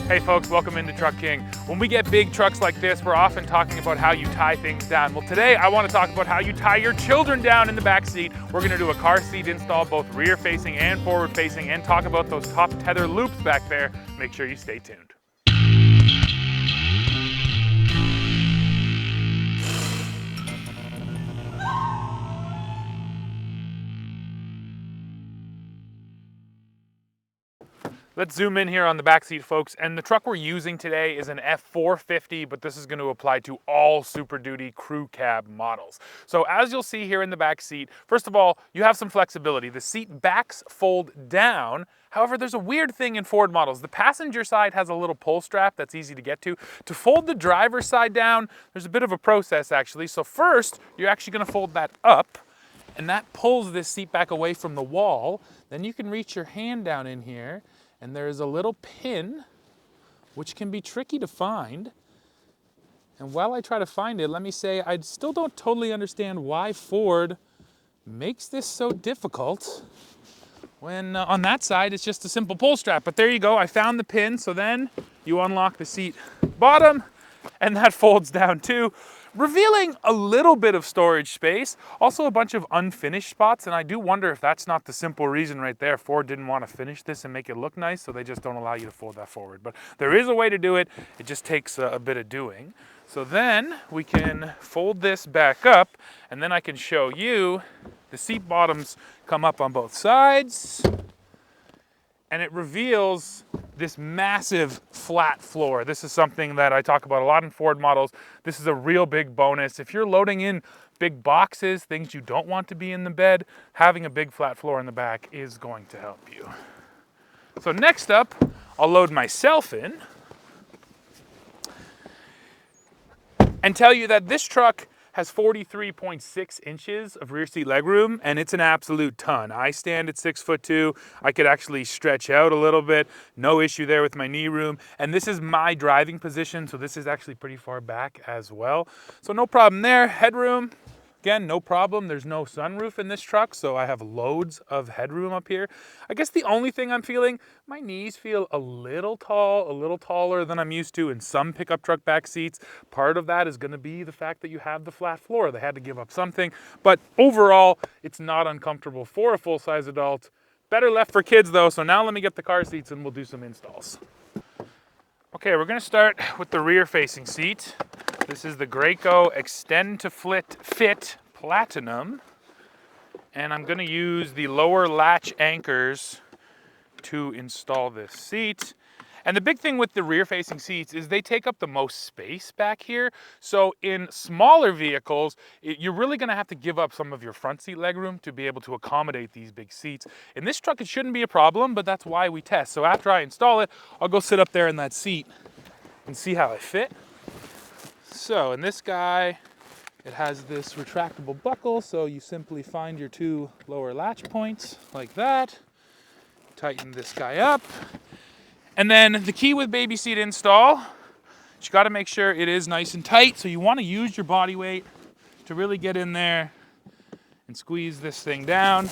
Hey folks, welcome into Truck King. When we get big trucks like this, we're often talking about how you tie things down. Well, today I want to talk about how you tie your children down in the back seat. We're going to do a car seat install, both rear facing and forward facing, and talk about those top tether loops back there. Make sure you stay tuned. Let's zoom in here on the back seat, folks, and the truck we're using today is an F450, but this is going to apply to all Super Duty crew cab models. So as you'll see here in the back seat, first of all, you have some flexibility. The seat backs fold down. However, there's a weird thing in Ford models. The passenger side has a little pull strap that's easy to get to. To fold the driver's side down, there's a bit of a process actually. So first, you're actually going to fold that up, and that pulls this seat back away from the wall. Then you can reach your hand down in here, and there's a little pin, which can be tricky to find. And while I try to find it, let me say I still don't totally understand why Ford makes this so difficult when on that side it's just a simple pull strap. But there you go, I found the pin. So then you unlock the seat bottom, and that folds down too, revealing a little bit of storage space, also a bunch of unfinished spots, and I do wonder if that's not the simple reason right there. Ford didn't want to finish this and make it look nice, so they just don't allow you to fold that forward. But there is a way to do it, it just takes a bit of doing. So then we can fold this back up, and then I can show you the seat bottoms come up on both sides, and it reveals this massive flat floor. This is something that I talk about a lot in Ford models. This is a real big bonus. If you're loading in big boxes, things you don't want to be in the bed, having a big flat floor in the back is going to help you. So next up, I'll load myself in and tell you that this truck has 43.6 inches of rear seat legroom, and it's an absolute ton. I stand at 6'2". I could actually stretch out a little bit. No issue there with my knee room. And this is my driving position, so this is actually pretty far back as well. So no problem there. Headroom, again, no problem. There's no sunroof in this truck, so I have loads of headroom up here. I guess the only thing I'm feeling, my knees feel a little tall, a little taller than I'm used to in some pickup truck back seats. Part of that is going to be the fact that you have the flat floor. They had to give up something, but overall, it's not uncomfortable for a full-size adult. Better left for kids though, so now let me get the car seats and we'll do some installs. Okay, we're going to start with the rear-facing seat. This is the Graco Extend to Fit Platinum, and I'm going to use the lower latch anchors to install this seat. And the big thing with the rear-facing seats is they take up the most space back here. So in smaller vehicles, you're really going to have to give up some of your front seat legroom to be able to accommodate these big seats. In this truck, it shouldn't be a problem, but that's why we test. So after I install it, I'll go sit up there in that seat and see how I fit. So in this guy, it has this retractable buckle, so you simply find your two lower latch points like that. Tighten this guy up. And then the key with baby seat install, you got to make sure it is nice and tight. So you want to use your body weight to really get in there and squeeze this thing down.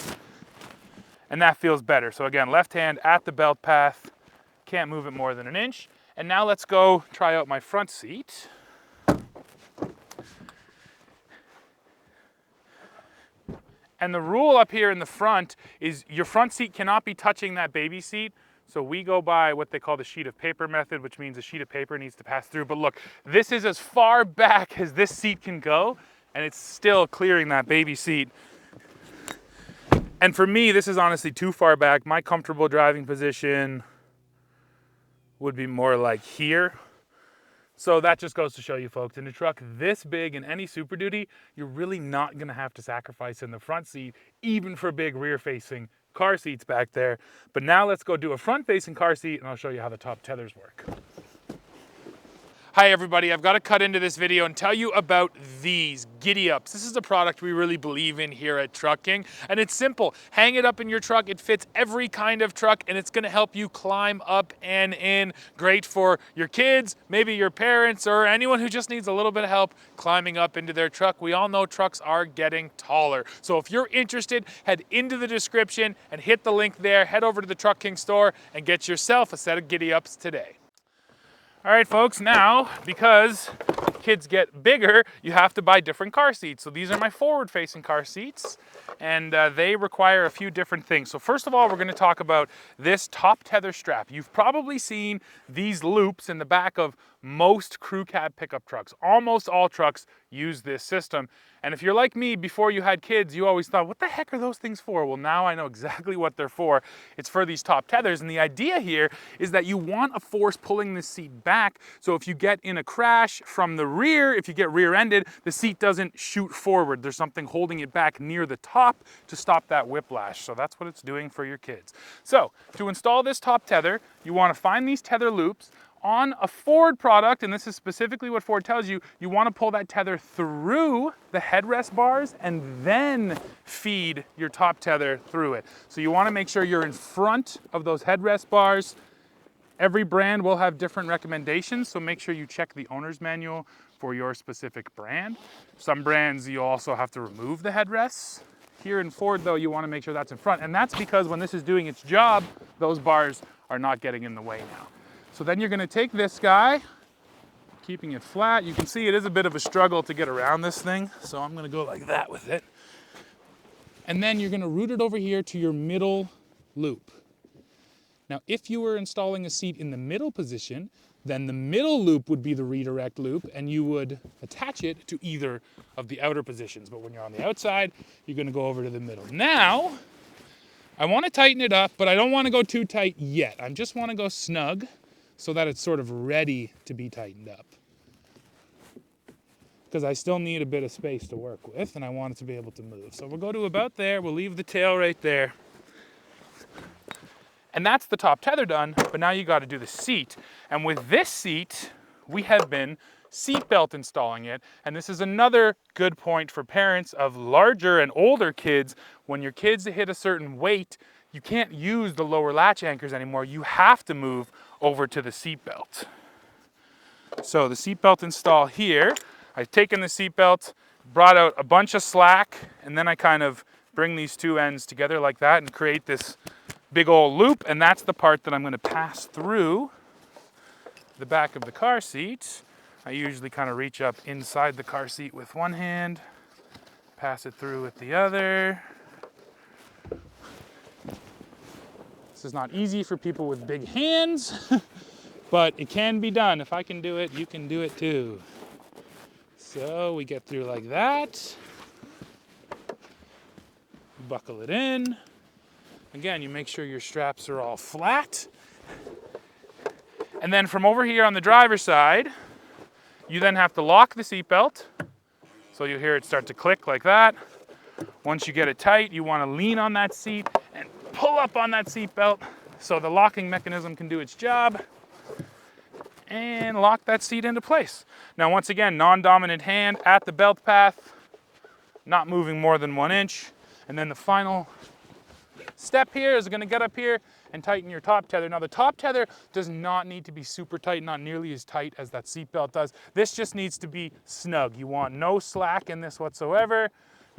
And that feels better. So again, left hand at the belt path, can't move it more than an inch. And now let's go try out my front seat. And the rule up here in the front is your front seat cannot be touching that baby seat. So we go by what they call the sheet of paper method, which means a sheet of paper needs to pass through. But look, this is as far back as this seat can go, and it's still clearing that baby seat. And for me, this is honestly too far back. My comfortable driving position would be more like here. So that just goes to show you folks, in a truck this big in any Super Duty, you're really not going to have to sacrifice in the front seat, even for big rear-facing car seats back there. But now let's go do a front-facing car seat and I'll show you how the top tethers work. Hi everybody, I've got to cut into this video and tell you about these Giddy Ups. This is a product we really believe in here at Truck King, and it's simple. Hang it up in your truck, it fits every kind of truck, and it's gonna help you climb up and in. Great for your kids, maybe your parents, or anyone who just needs a little bit of help climbing up into their truck. We all know trucks are getting taller. So if you're interested, head into the description and hit the link there, head over to the Truck King store and get yourself a set of Giddy Ups today. All right, folks, now, because kids get bigger, you have to buy different car seats. So these are my forward-facing car seats, and they require a few different things. So first of all, we're gonna talk about this top tether strap. You've probably seen these loops in the back of most crew cab pickup trucks. Almost all trucks use this system. And if you're like me, before you had kids, you always thought, what the heck are those things for? Well, now I know exactly what they're for. It's for these top tethers. And the idea here is that you want a force pulling this seat back. So if you get in a crash from the rear, if you get rear-ended, the seat doesn't shoot forward. There's something holding it back near the top to stop that whiplash. So that's what it's doing for your kids. So to install this top tether, you want to find these tether loops. On a Ford product, and this is specifically what Ford tells you, you want to pull that tether through the headrest bars and then feed your top tether through it. So you want to make sure you're in front of those headrest bars. Every brand will have different recommendations, so make sure you check the owner's manual for your specific brand. Some brands, you also have to remove the headrests. Here in Ford, though, you want to make sure that's in front, and that's because when this is doing its job, those bars are not getting in the way now. So then you're going to take this guy, keeping it flat. You can see it is a bit of a struggle to get around this thing, so I'm going to go like that with it. And then you're going to route it over here to your middle loop. Now, if you were installing a seat in the middle position, then the middle loop would be the redirect loop, and you would attach it to either of the outer positions. But when you're on the outside, you're going to go over to the middle. Now, I want to tighten it up, but I don't want to go too tight yet. I just want to go snug, so that it's sort of ready to be tightened up. Because I still need a bit of space to work with, and I want it to be able to move. So we'll go to about there, we'll leave the tail right there. And that's the top tether done, but now you gotta do the seat. And with this seat, we have been seatbelt installing it. And this is another good point for parents of larger and older kids. When your kids hit a certain weight, you can't use the lower latch anchors anymore. You have to move over to the seat belt. So the seat belt install here, I've taken the seat belt, brought out a bunch of slack, and then I kind of bring these two ends together like that and create this big old loop, and that's the part that I'm going to pass through the back of the car seat. I usually kind of reach up inside the car seat with one hand, pass it through with the other. This is not easy for people with big hands, but it can be done. If I can do it, you can do it too. So we get through like that. Buckle it in. Again, you make sure your straps are all flat. And then from over here on the driver's side, you then have to lock the seatbelt. So you'll hear it start to click like that. Once you get it tight, you want to lean on that seat and pull up on that seat belt so the locking mechanism can do its job and lock that seat into place. Now, once again, non-dominant hand at the belt path, not moving more than 1 inch. And then the final step here is going to get up here and tighten your top tether. Now, the top tether does not need to be super tight, not nearly as tight as that seat belt does. This just needs to be snug. You want no slack in this whatsoever.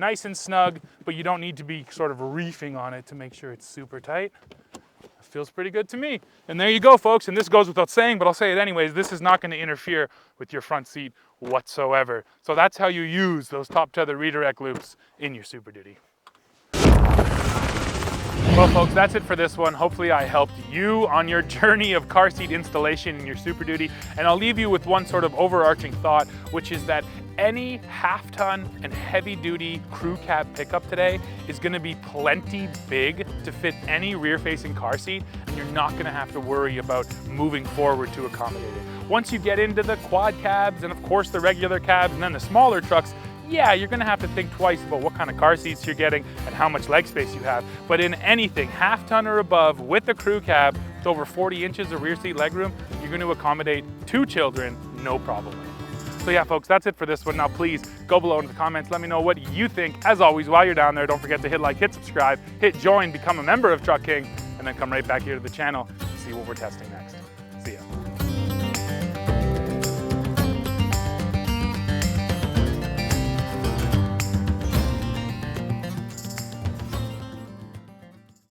Nice and snug, but you don't need to be sort of reefing on it to make sure it's super tight. It feels pretty good to me. And there you go, folks. And this goes without saying, but I'll say it anyways. This is not going to interfere with your front seat whatsoever. So that's how you use those top tether redirect loops in your Super Duty. Well, folks, that's it for this one. Hopefully I helped you on your journey of car seat installation in your Super Duty. And I'll leave you with one sort of overarching thought, which is that any half-ton and heavy-duty crew cab pickup today is going to be plenty big to fit any rear-facing car seat, and you're not going to have to worry about moving forward to accommodate it. Once you get into the quad cabs and, of course, the regular cabs and then the smaller trucks, yeah, you're going to have to think twice about what kind of car seats you're getting and how much leg space you have. But in anything half-ton or above with the crew cab with over 40 inches of rear seat legroom, you're going to accommodate 2 children, no problem. So yeah, folks, that's it for this one. Now, please go below in the comments. Let me know what you think. As always, while you're down there, don't forget to hit like, hit subscribe, hit join, become a member of Truck King, and then come right back here to the channel to see what we're testing next. See ya.